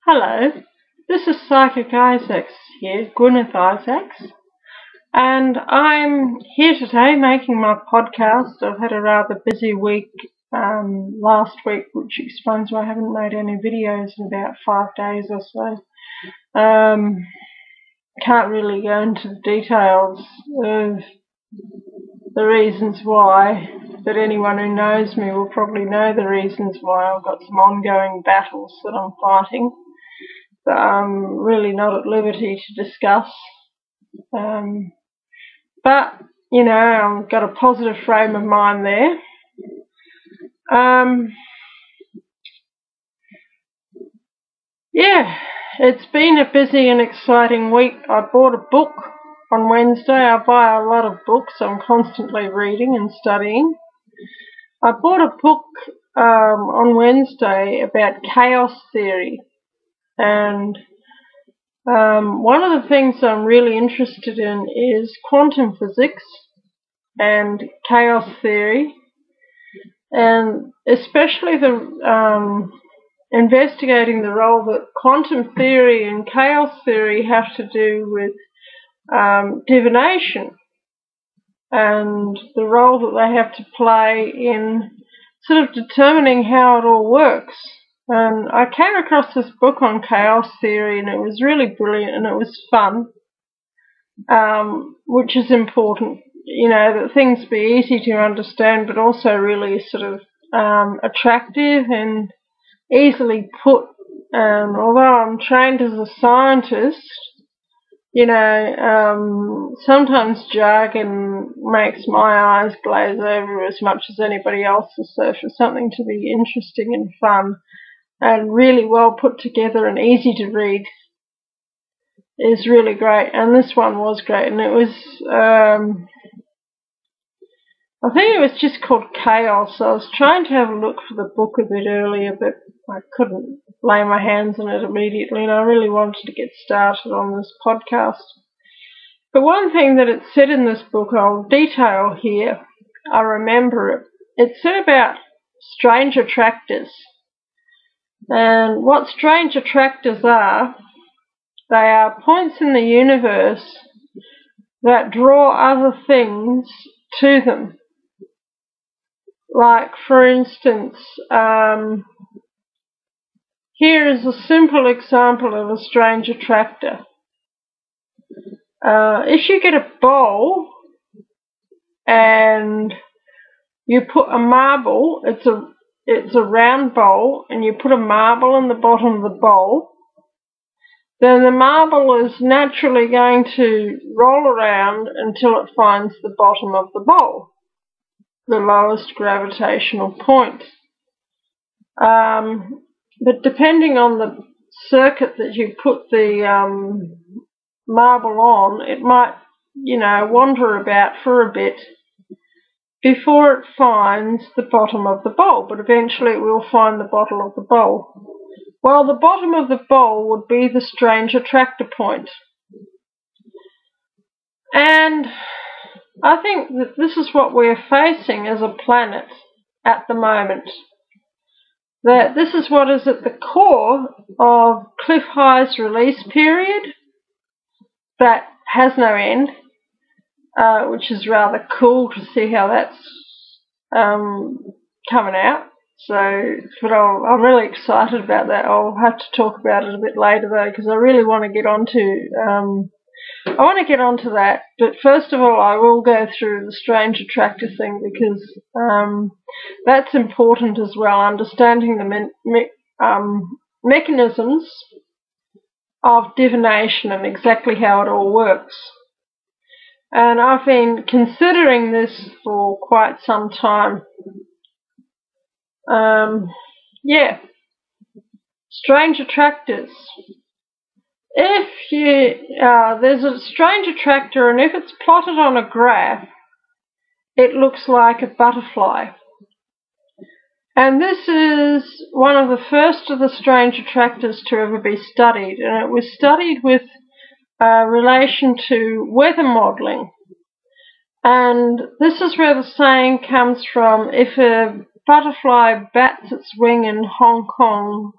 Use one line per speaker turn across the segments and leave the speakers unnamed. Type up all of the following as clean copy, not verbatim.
Hello, this is Psychic Isaacs here, Gwyneth Isaacs, and I'm here today making my podcast. I've had a rather busy week last week, which explains why I haven't made any videos in about 5 days or so. Can't really go into the details of the reasons why, but anyone who knows me will probably know the reasons why. I've got some ongoing battles that I'm fighting that I'm really not at liberty to discuss. But, you know, I've got a positive frame of mind there. Yeah, it's been a busy and exciting week. I bought a book on Wednesday. I buy a lot of books. I'm constantly reading and studying. I bought a book on Wednesday about chaos theory. And one of the things I'm really interested in is quantum physics and chaos theory, and especially the investigating the role that quantum theory and chaos theory have to do with divination and the role that they have to play in sort of determining how it all works. And I came across this book on chaos theory, and it was really brilliant, and it was fun, which is important, you know, that things be easy to understand, but also really sort of attractive and easily put. Although I'm trained as a scientist, you know, sometimes jargon makes my eyes glaze over as much as anybody else's, so for something to be interesting and fun and really well put together and easy to read is really great. And this one was great, and it was, I think it was just called Chaos. I was trying to have a look for the book a bit earlier, but I couldn't lay my hands on it immediately, and I really wanted to get started on this podcast. But one thing that it said in this book, I'll detail here, I remember it. It said about strange attractors. And what strange attractors are, they are points in the universe that draw other things to them. Like, for instance, here is a simple example of a strange attractor. If you get a bowl and you put a marble, it's a round bowl, and you put a marble in the bottom of the bowl, then the marble is naturally going to roll around until it finds the bottom of the bowl, the lowest gravitational point. But depending on the circuit that you put the marble on, it might, you know, wander about for a bit before it finds the bottom of the bowl, but eventually it will find the bottom of the bowl. Well, the bottom of the bowl would be the strange attractor point. And I think that this is what we're facing as a planet at the moment. That this is what is at the core of Cliff High's release period that has no end. Which is rather cool to see how that's coming out. But I'm really excited about that. I'll have to talk about it a bit later though, because I really want to get onto that. But first of all, I will go through the strange attractor thing, because that's important as well. Understanding the mechanisms of divination and exactly how it all works. And I've been considering this for quite some time. Strange attractors. If there's a strange attractor, and if it's plotted on a graph, it looks like a butterfly. And this is one of the first of the strange attractors to ever be studied, and it was studied with relation to weather modelling. And this is where the saying comes from: if a butterfly bats its wing in Hong Kong,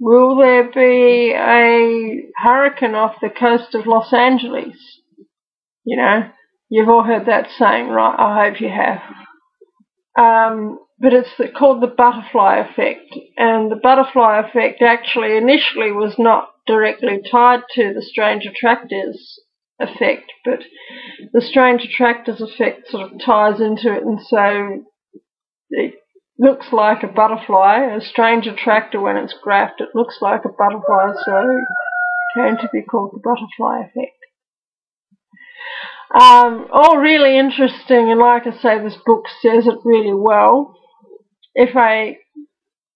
will there be a hurricane off the coast of Los Angeles? You know, you've all heard that saying, right? I hope you have. But it's called the butterfly effect, and the butterfly effect actually initially was not directly tied to the strange attractors effect, but the strange attractors effect sort of ties into it, and so it looks like a butterfly. A strange attractor, when it's graphed, it looks like a butterfly, so it came to be called the butterfly effect. All really interesting, and like I say, this book says it really well.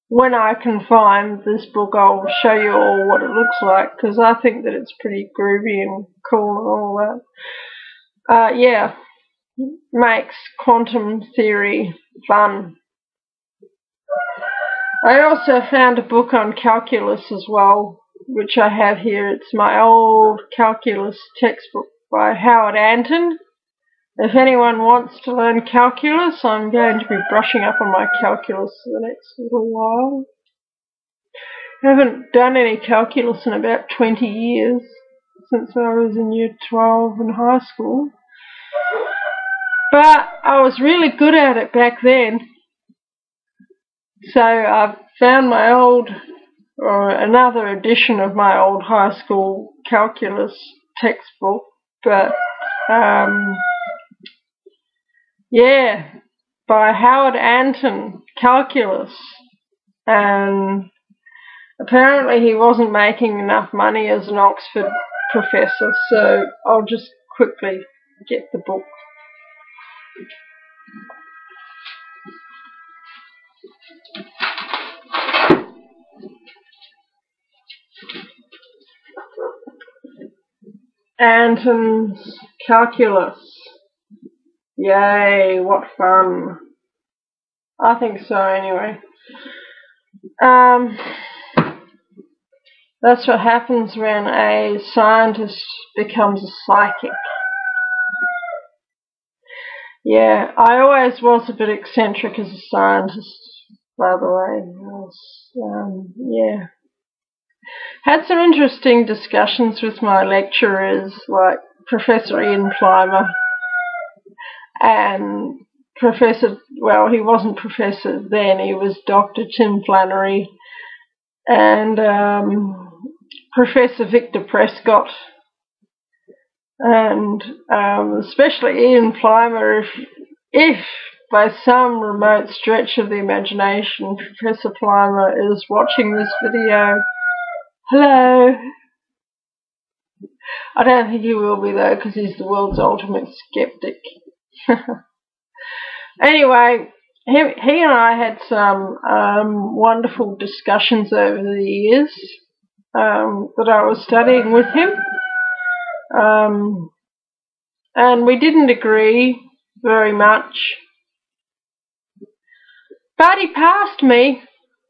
When I can find this book, I'll show you all what it looks like, because I think that it's pretty groovy and cool and all that. Yeah, makes quantum theory fun. I also found a book on calculus as well, which I have here. It's my old calculus textbook by Howard Anton. If anyone wants to learn calculus, I'm going to be brushing up on my calculus for the next little while. I haven't done any calculus in about 20 years, since I was in year 12 in high school. But I was really good at it back then. So I've found my old, or another edition of my old high school calculus textbook, but yeah, by Howard Anton, Calculus, and apparently he wasn't making enough money as an Oxford professor, so I'll just quickly get the book. Anton's Calculus. Yay, what fun. I think so anyway. That's what happens when a scientist becomes a psychic. Yeah, I always was a bit eccentric as a scientist, by the way. Yeah. Had some interesting discussions with my lecturers, like Professor Ian Plimer and he wasn't professor then, he was Dr. Tim Flannery, and Professor Victor Prescott, and especially Ian Plimer. If by some remote stretch of the imagination Professor Plimer is watching this video, hello. I don't think he will be though, because he's the world's ultimate skeptic. Anyway, he and I had some wonderful discussions over the years that I was studying with him, and we didn't agree very much, but he passed me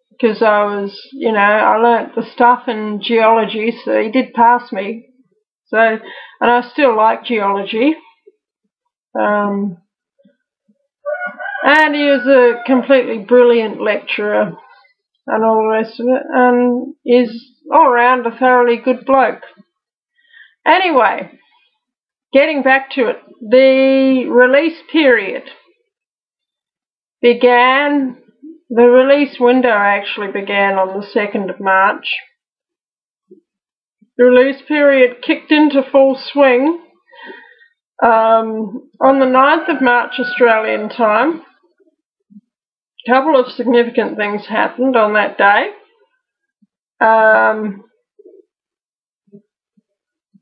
because I was, I learnt the stuff in geology, so he did pass me. So, and I still like geology. And he was a completely brilliant lecturer and all the rest of it, and is all round a thoroughly good bloke. Anyway, getting back to it, the release period the release window actually began on the 2nd of March. The release period kicked into full swing on the 9th of March Australian time. A couple of significant things happened on that day.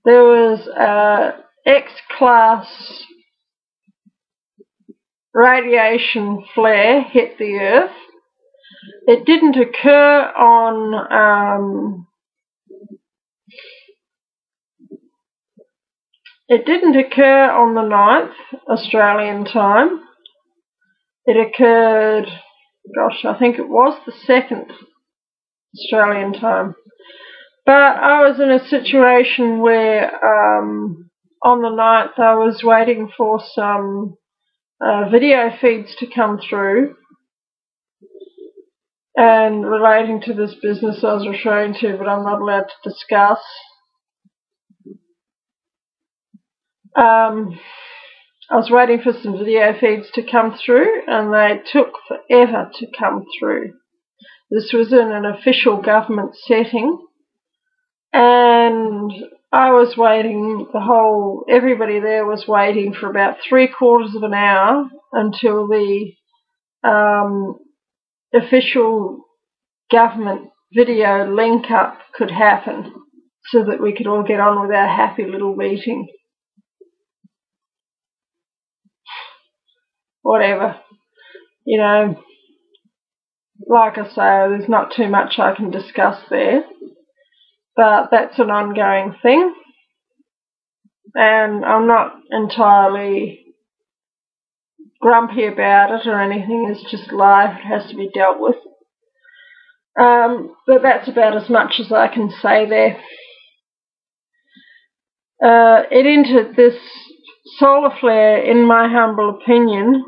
There was a X-class radiation flare hit the Earth. It didn't occur on the 9th Australian time. It occurred, I think it was the 2nd Australian time. But I was in a situation where on the 9th I was waiting for some video feeds to come through, and relating to this business I was referring to, but I'm not allowed to discuss. I was waiting for some video feeds to come through, and they took forever to come through. This was in an official government setting, and I was waiting, everybody there was waiting for about 3/4 of an hour until the official government video link up could happen so that we could all get on with our happy little meeting. Whatever. You know, like I say, there's not too much I can discuss there, but that's an ongoing thing, and I'm not entirely grumpy about it or anything. It's just life. It has to be dealt with. But that's about as much as I can say there. This solar flare, in my humble opinion,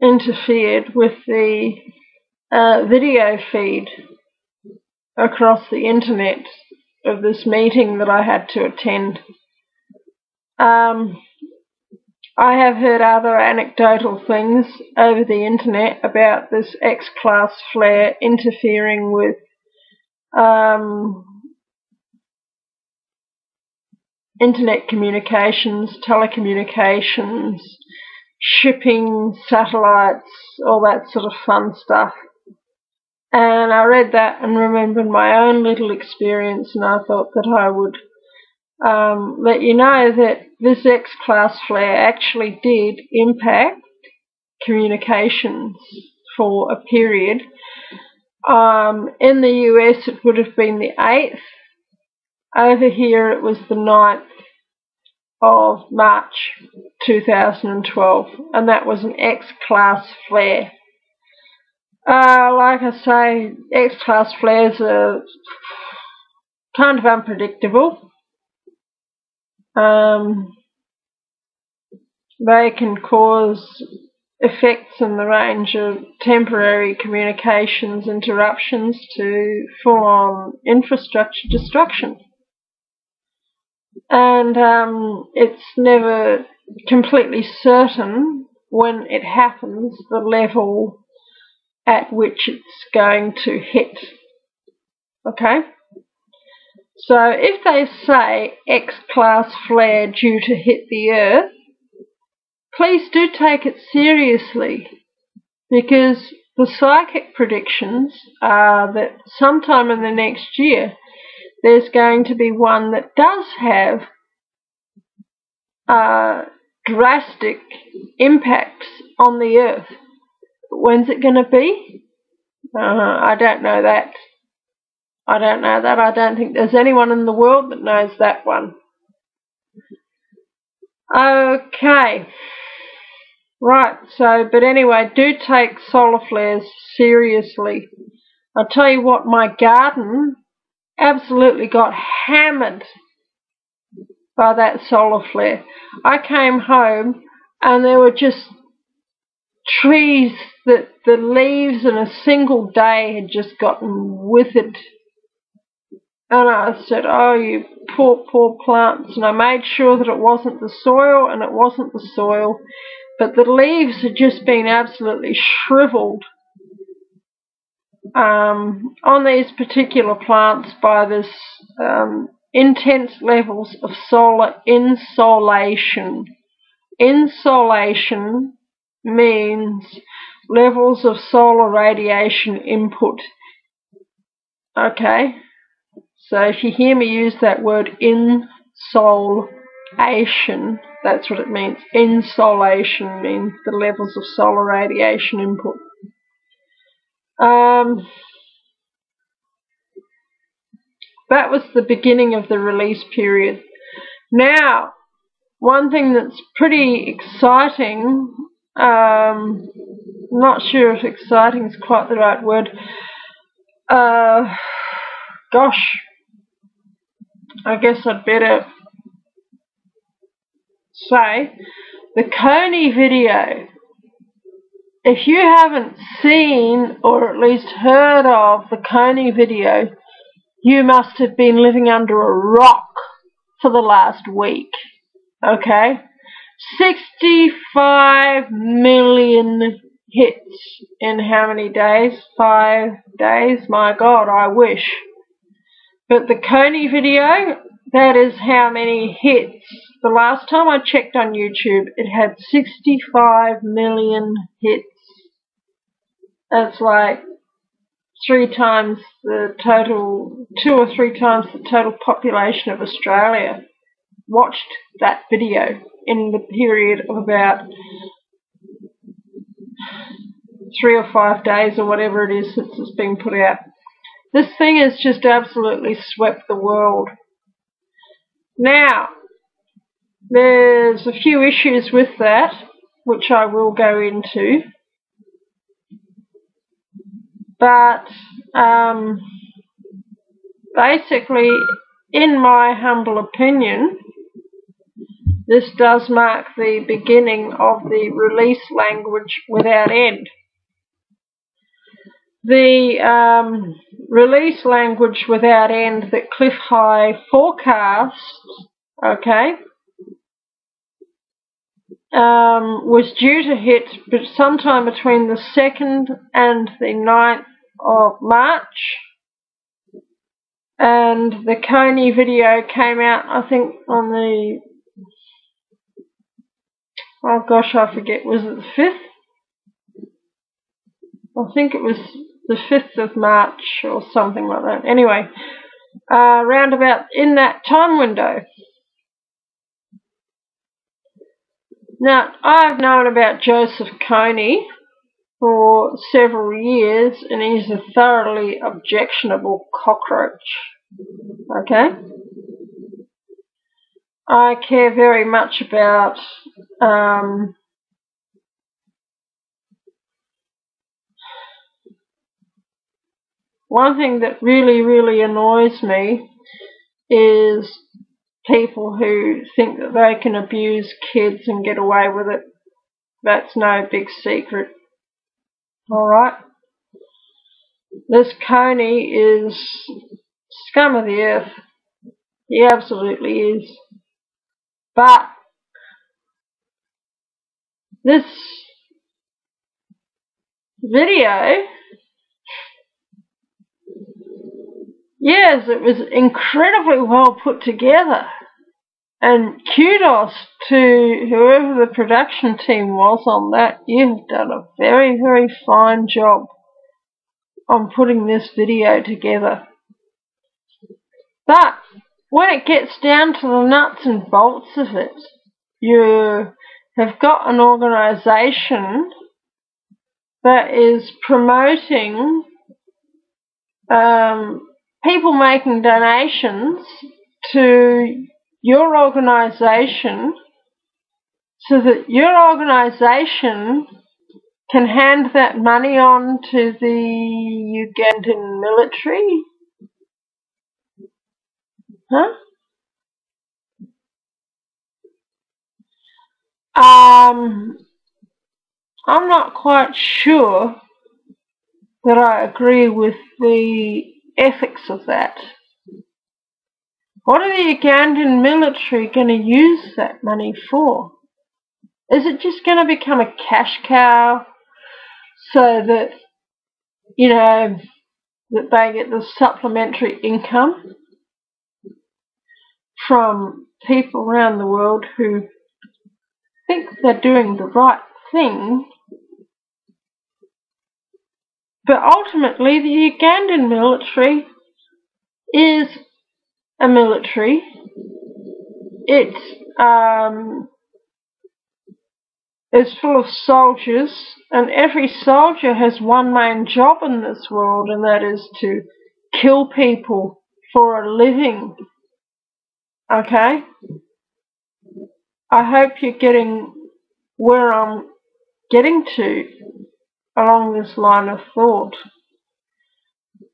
interfered with the video feed across the internet of this meeting that I had to attend. I have heard other anecdotal things over the internet about this X-class flare interfering with internet communications, telecommunications, shipping, satellites, all that sort of fun stuff. And I read that and remembered my own little experience, and I thought that I would let you know that this X-class flare actually did impact communications for a period. In the US it would have been the 8th. Over here it was the 9th of March 2012, and that was an X-class flare. Like I say, X-class flares are kind of unpredictable. They can cause effects in the range of temporary communications interruptions to full-on infrastructure destruction. And it's never completely certain when it happens the level at which it's going to hit. Okay? So if they say X-class flare due to hit the Earth, please do take it seriously, because the psychic predictions are that sometime in the next year there's going to be one that does have drastic impacts on the Earth. When's it going to be? I don't know that. I don't think there's anyone in the world that knows that one. Okay. Right, but anyway, do take solar flares seriously. I'll tell you what, my garden absolutely got hammered by that solar flare. I came home and there were just trees that the leaves in a single day had just gotten withered. And I said, oh, you poor, poor plants. And I made sure that it wasn't the soil, and it wasn't the soil, but the leaves had just been absolutely shriveled on these particular plants by this intense levels of solar insolation. Insolation means levels of solar radiation input. Okay? So if you hear me use that word insolation, that's what it means. Insolation means the levels of solar radiation input. That was the beginning of the release period. Now, one thing that's pretty exciting, not sure if exciting is quite the right word, gosh, I guess I'd better say, the Kony video if you haven't seen or at least heard of the Kony video, you must have been living under a rock for the last week. Okay? 65 million hits in how many days? 5 days? My God, I wish. But the Kony video, that is how many hits. The last time I checked on YouTube, it had 65 million hits. That's like 3 times the total, 2 or 3 times the total population of Australia watched that video in the period of about 3 or 5 days or whatever it is since it's been put out. This thing has just absolutely swept the world. Now, there's a few issues with that, which I will go into. But basically, in my humble opinion, this does mark the beginning of the release language without end. The release language without end that Cliff High forecasts, okay, was due to hit sometime between the 2nd and the 9th of March. And the Kony video came out, I think, on the, oh gosh, I forget, was it the 5th? I think it was the 5th of March or something like that. Anyway, round about in that time window. Now, I've known about Joseph Kony for several years, and he's a thoroughly objectionable cockroach. Okay? I care very much about one thing that really annoys me is people who think that they can abuse kids and get away with it. That's no big secret. Alright? This Kony is scum of the earth. He absolutely is. But this video, yes, it was incredibly well put together. And kudos to whoever the production team was on that. You've done a very fine job on putting this video together. But when it gets down to the nuts and bolts of it, you have got an organisation that is promoting people making donations to your organisation so that your organisation can hand that money on to the Ugandan military. Huh? I'm not quite sure that I agree with the ethics of that. What are the Ugandan military going to use that money for? Is it just going to become a cash cow so that, you know, that they get the supplementary income from people around the world who think they're doing the right thing? But ultimately, the Ugandan military is a military. It's full of soldiers, and every soldier has one main job in this world, and that is to kill people for a living. Okay? I hope you're getting where I'm getting to along this line of thought.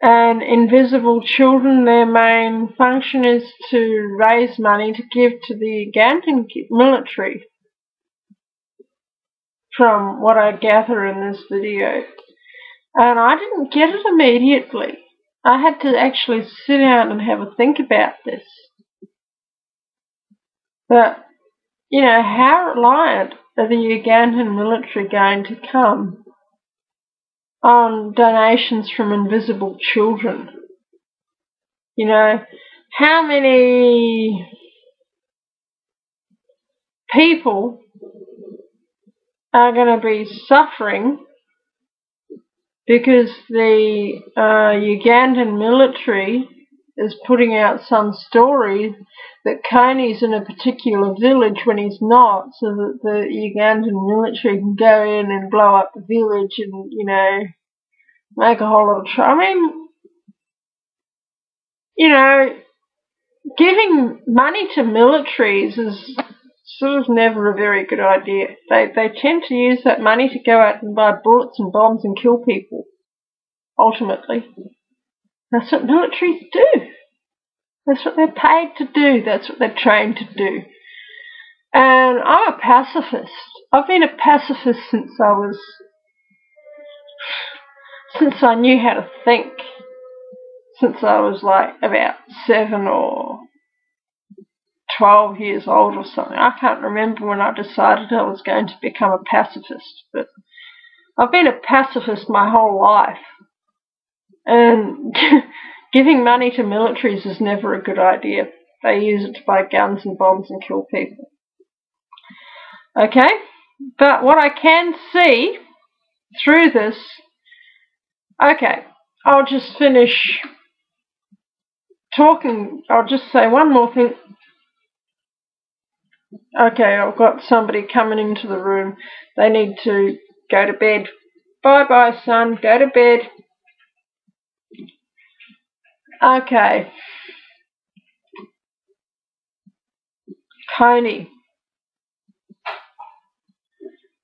And invisible children, their main function is to raise money to give to the Ugandan military from what I gather in this video. And I didn't get it immediately. I had to actually sit down and have a think about this. But, you know, how reliant are the Ugandan military going to come on donations from invisible children? You know, how many people are going to be suffering because the Ugandan military is putting out some story that Kony's in a particular village when he's not, so that the Ugandan military can go in and blow up the village and, you know, make a whole lot of trouble. I mean, you know, giving money to militaries is sort of never a very good idea. They tend to use that money to go out and buy bullets and bombs and kill people, ultimately. That's what militaries do. That's what they're paid to do. That's what they're trained to do. And I'm a pacifist. I've been a pacifist since I knew how to think. Since I was like about 7 or 12 years old or something. I can't remember when I decided I was going to become a pacifist, but I've been a pacifist my whole life. And giving money to militaries is never a good idea. They use it to buy guns and bombs and kill people. Okay? But what I can see through this... Okay, I'll just finish talking. I'll just say one more thing. Okay, I've got somebody coming into the room. They need to go to bed. Bye-bye, son. Go to bed. Okay. Kony.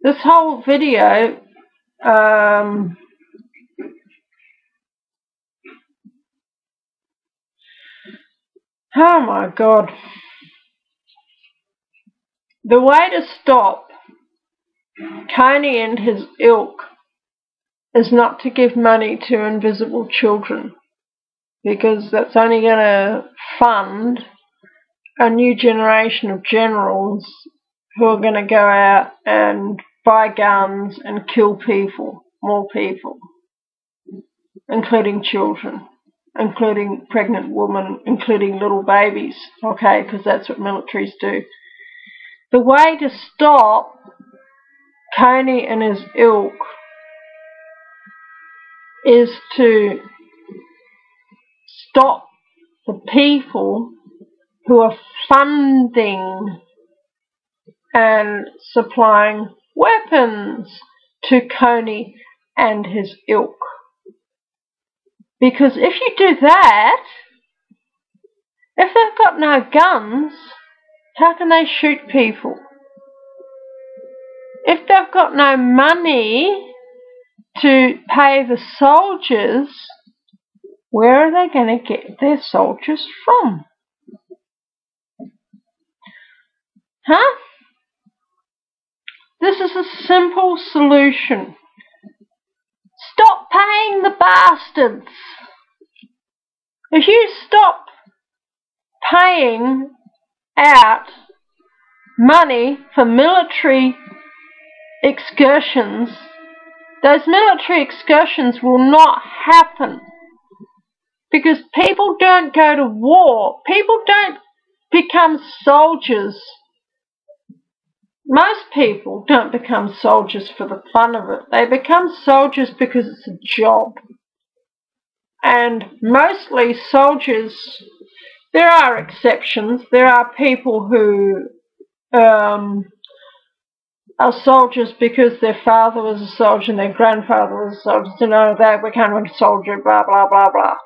This whole video, oh my God. The way to stop Kony and his ilk is not to give money to invisible children, because that's only going to fund a new generation of generals who are going to go out and buy guns and kill people, more people, including children, including pregnant women, including little babies, okay, because that's what militaries do. The way to stop Kony and his ilk is to stop the people who are funding and supplying weapons to Kony and his ilk. Because if you do that, if they've got no guns, how can they shoot people? If they've got no money to pay the soldiers, where are they going to get their soldiers from? Huh? This is a simple solution. Stop paying the bastards. If you stop paying out money for military excursions, those military excursions will not happen. Because people don't go to war. People don't become soldiers. Most people don't become soldiers for the fun of it. They become soldiers because it's a job. And mostly soldiers, there are exceptions. There are people who are soldiers because their father was a soldier and their grandfather was a soldier. So no, they become a soldier, blah, blah, blah, blah.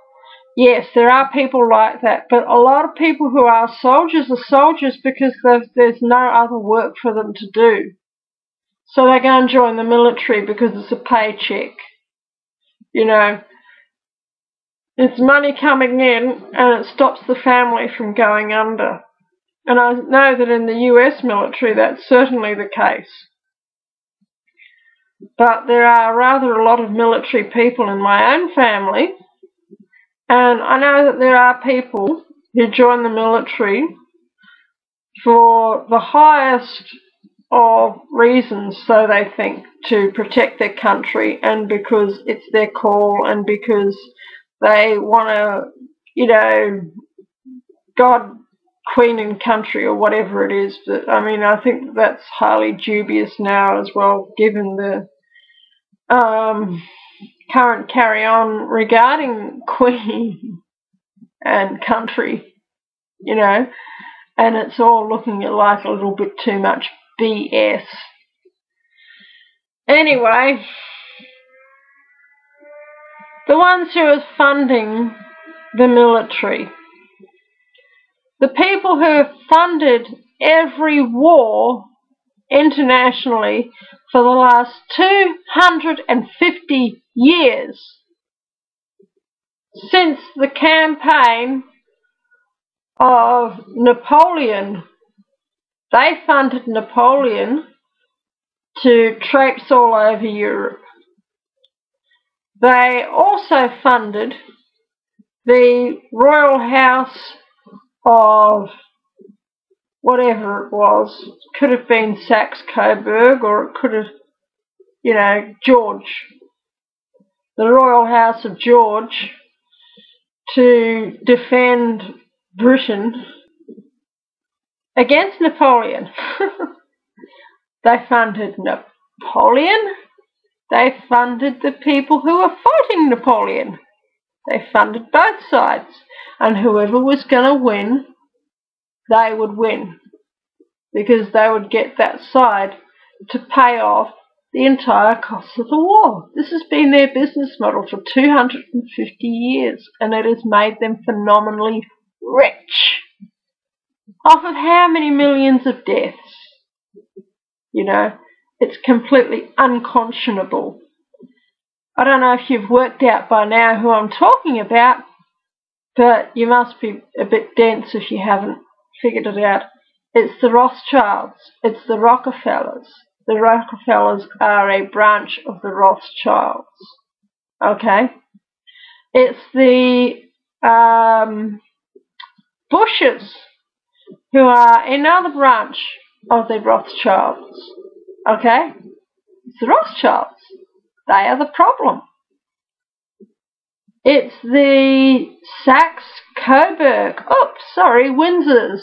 Yes, there are people like that, but a lot of people who are soldiers because there's no other work for them to do. So they go and join the military because it's a paycheck. You know, it's money coming in and it stops the family from going under. And I know that in the US military that's certainly the case. but there are rather a lot of military people in my own family, and I know that there are people who join the military for the highest of reasons, so they think, to protect their country, and because it's their call, and because they want to, God, Queen and country, or whatever it is. But I mean, I think that's highly dubious now as well, given the current carry-on regarding Queen and country, and it's all looking like a little bit too much BS. Anyway, the ones who are funding the military, the people who have funded every war internationally for the last 250 years, since the campaign of Napoleon. They funded Napoleon to traipse all over Europe. They also funded the royal house of whatever it was. Could have been Saxe-Coburg, or it could have, George. The royal house of George, to defend Britain against Napoleon. They funded Napoleon. They funded the people who were fighting Napoleon. They funded both sides. And whoever was going to win, they would win. Because they would get that side to pay off the entire cost of the war. This has been their business model for 250 years. And it has made them phenomenally rich. Off of how many millions of deaths? It's completely unconscionable. I don't know if you've worked out by now who I'm talking about, but you must be a bit dense if you haven't figured it out. It's the Rothschilds. It's the Rockefellers. The Rockefellers are a branch of the Rothschilds. Okay? It's the Bushes, who are another branch of the Rothschilds. Okay? It's the Rothschilds. They are the problem. It's the Saxe-Coburg. Windsors.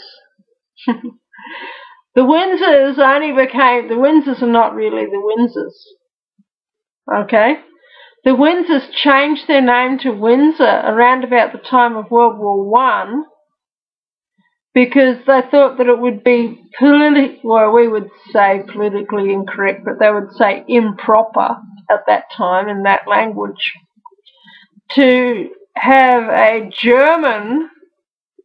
The Windsors the Windsors are not really the Windsors. Okay? The Windsors changed their name to Windsor around about the time of World War I, because they thought that it would be we would say politically incorrect, but they would say improper at that time in that language, to have a German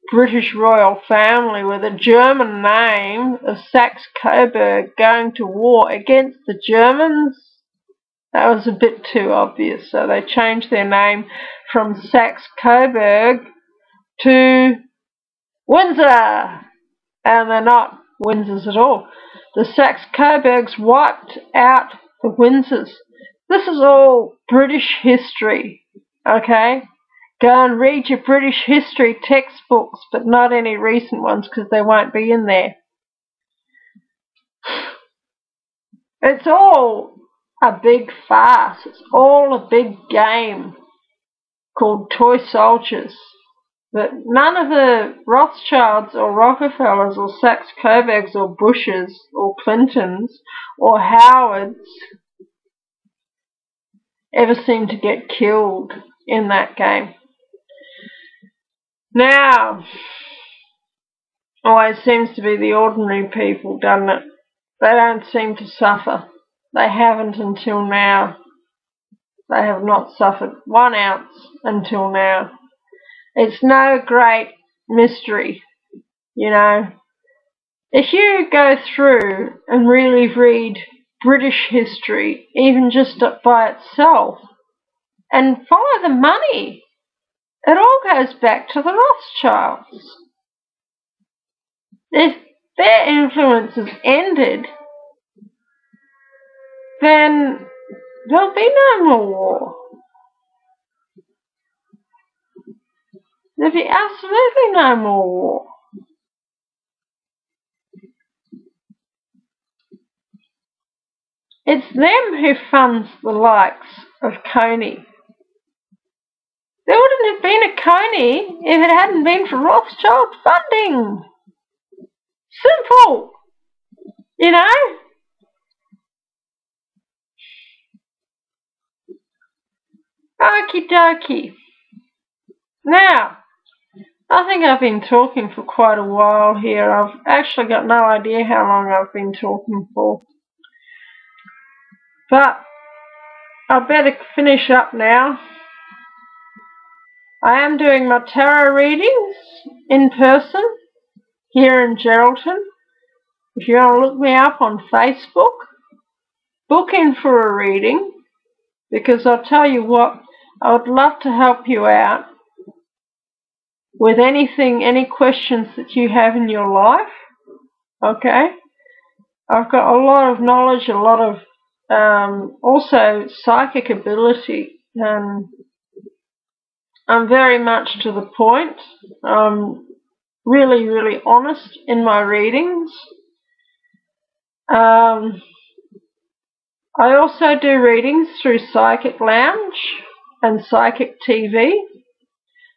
British royal family with a German name of Saxe-Coburg going to war against the Germans. That was a bit too obvious, so they changed their name from Saxe-Coburg to Windsor, and they're not Windsors at all. The Saxe-Coburgs wiped out the Windsors. This is all British history, okay? Go and read your British history textbooks, but not any recent ones, because they won't be in there. It's all a big farce. It's all a big game called toy soldiers. But none of the Rothschilds or Rockefellers or Saxe-Coburgs or Bushes or Clintons or Howards ever seem to get killed in that game. Now, always seems to be the ordinary people, doesn't it? They don't seem to suffer. They haven't until now. They have not suffered 1 ounce until now. It's no great mystery, If you go through and really read British history, even just by itself, and follow the money, it all goes back to the Rothschilds. If their influence has ended, then There'll be no more war. There'll be absolutely no more war. It's them who funds the likes of Kony. There wouldn't have been a Kony if it hadn't been for Rothschild funding. Simple, you know? Okie dokie. Now, I think I've been talking for quite a while here. I've actually got no idea how long I've been talking for. But I better finish up now. I am doing my tarot readings in person here in Geraldton. If you want to look me up on Facebook, book in for a reading, because I'll tell you what, I would love to help you out with anything, any questions that you have in your life. Okay? I've got a lot of knowledge, a lot of also psychic ability, and I'm very much to the point. I'm really, really honest in my readings. I also do readings through Psychic Lounge and Psychic TV.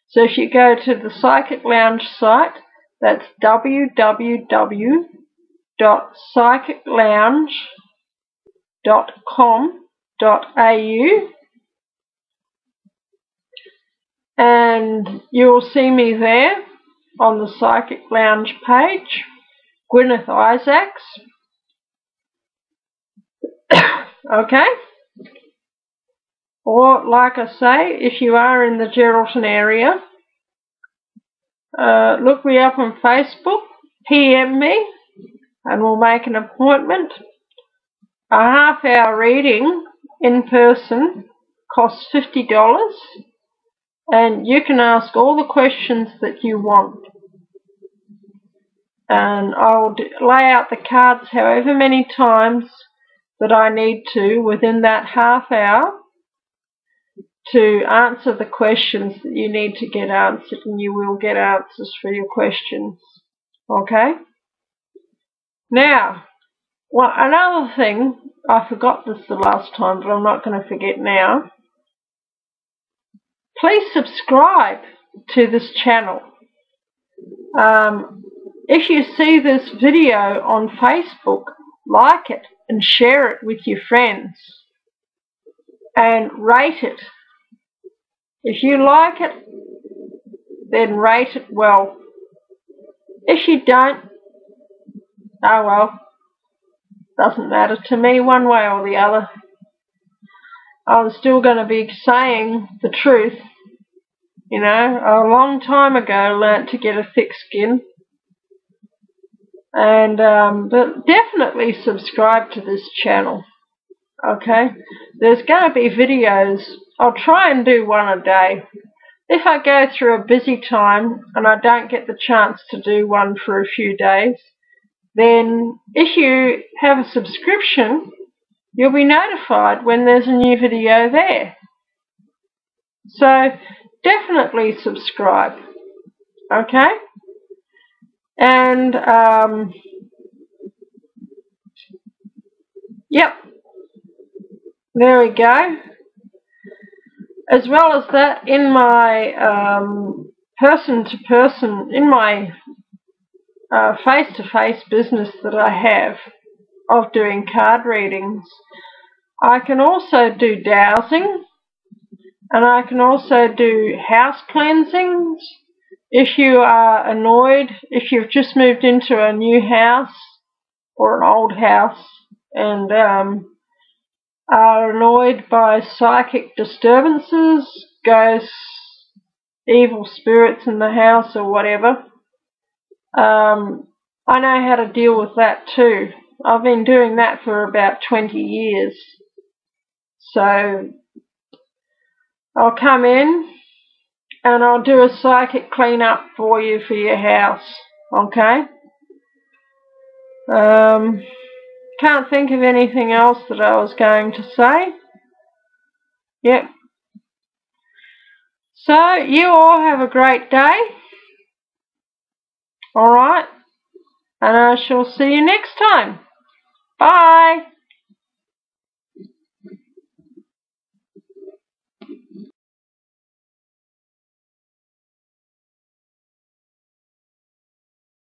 So if you go to the Psychic Lounge site, that's www.psychiclounge.com.au, and you'll see me there on the Psychic Lounge page, Gwyneth Isaacs. Okay? Or, like I say, if you are in the Geraldton area, look me up on Facebook, PM me, and we'll make an appointment. A half-hour reading in person costs $50, and you can ask all the questions that you want. And I'll lay out the cards however many times that I need to within that half hour to answer the questions that you need to get answered, and you will get answers for your questions. Okay? Now, well, another thing, I forgot this the last time, but I'm not going to forget now. Please subscribe to this channel. If you see this video on Facebook, like it and share it with your friends and rate it. If you like it, then rate it well. If you don't, oh well, doesn't matter to me one way or the other. I'm still going to be saying the truth. You know, a long time ago I learnt to get a thick skin. And but definitely subscribe to this channel. Okay? There's going to be videos. I'll try and do one a day. If I go through a busy time and I don't get the chance to do one for a few days, then if you have a subscription, you'll be notified when there's a new video there. So definitely subscribe. Okay? And yep, there we go. As well as that, in my person-to-person, in my face-to-face business that I have of doing card readings, I can also do dowsing, and I can also do house cleansings. If you are annoyed, if you've just moved into a new house or an old house and are annoyed by psychic disturbances, ghosts, evil spirits in the house or whatever, I know how to deal with that too. I've been doing that for about 20 years. So I'll come in and I'll do a psychic clean-up for you for your house. Okay? Can't think of anything else that I was going to say. Yep. So, you all have a great day. Alright. And I shall see you next time. Bye.